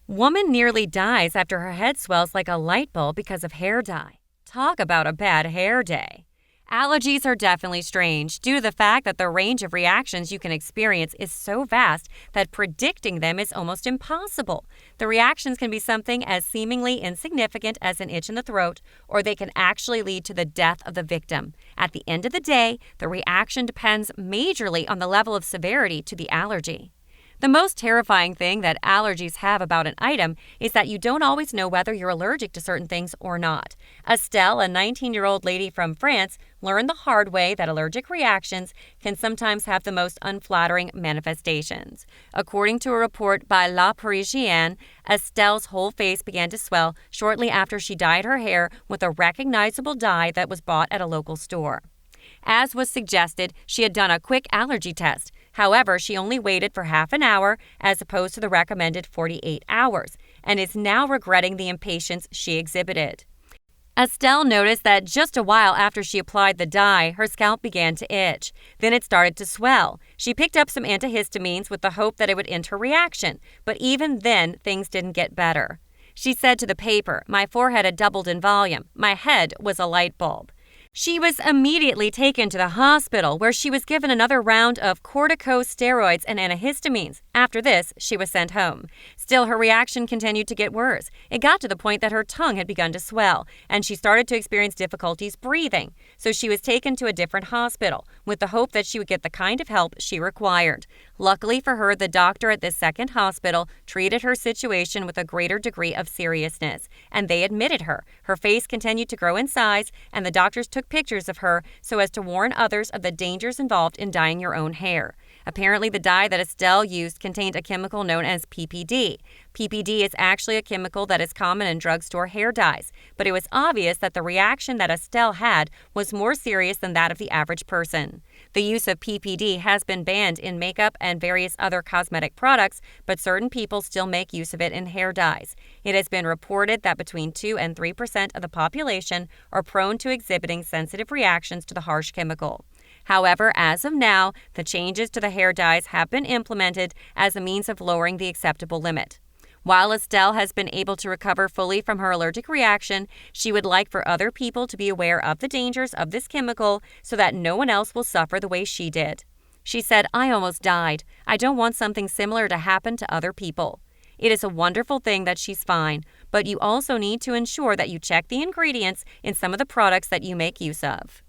Woman nearly dies after her head swells like a light bulb because of hair dye. Talk about a bad hair day. Allergies are definitely strange due to the fact that the range of reactions you can experience is so vast that predicting them is almost impossible. The reactions can be something as seemingly insignificant as an itch in the throat, or they can actually lead to the death of the victim. At the end of the day, the reaction depends majorly on the level of severity to the allergy. The most terrifying thing that allergies have about an item is that you don't always know whether you're allergic to certain things or not. Estelle, a 19-year-old lady from France, learned the hard way that allergic reactions can sometimes have the most unflattering manifestations. According to a report by La Parisienne, Estelle's whole face began to swell shortly after she dyed her hair with a recognizable dye that was bought at a local store. As was suggested, she had done a quick allergy test. However, she only waited for half an hour as opposed to the recommended 48 hours and is now regretting the impatience she exhibited. Estelle noticed that just a while after she applied the dye, her scalp began to itch. Then it started to swell. She picked up some antihistamines with the hope that it would end her reaction, but even then, things didn't get better. She said to the paper, "My forehead had doubled in volume. My head was a light bulb." She was immediately taken to the hospital where she was given another round of corticosteroids and antihistamines. After this, she was sent home. Still, her reaction continued to get worse. It got to the point that her tongue had begun to swell, and she started to experience difficulties breathing. So she was taken to a different hospital with the hope that she would get the kind of help she required. Luckily for her, the doctor at this second hospital treated her situation with a greater degree of seriousness, and they admitted her. Her face continued to grow in size, and the doctors took pictures of her so as to warn others of the dangers involved in dyeing your own hair. Apparently, the dye that Estelle used contained a chemical known as PPD. PPD is actually a chemical that is common in drugstore hair dyes, but it was obvious that the reaction that Estelle had was more serious than that of the average person. The use of PPD has been banned in makeup and various other cosmetic products, but certain people still make use of it in hair dyes. It has been reported that between 2 and 3% of the population are prone to exhibiting sensitive reactions to the harsh chemical. However, as of now, the changes to the hair dyes have been implemented as a means of lowering the acceptable limit. While Estelle has been able to recover fully from her allergic reaction, she would like for other people to be aware of the dangers of this chemical so that no one else will suffer the way she did. She said, "I almost died. I don't want something similar to happen to other people." It is a wonderful thing that she's fine, but you also need to ensure that you check the ingredients in some of the products that you make use of.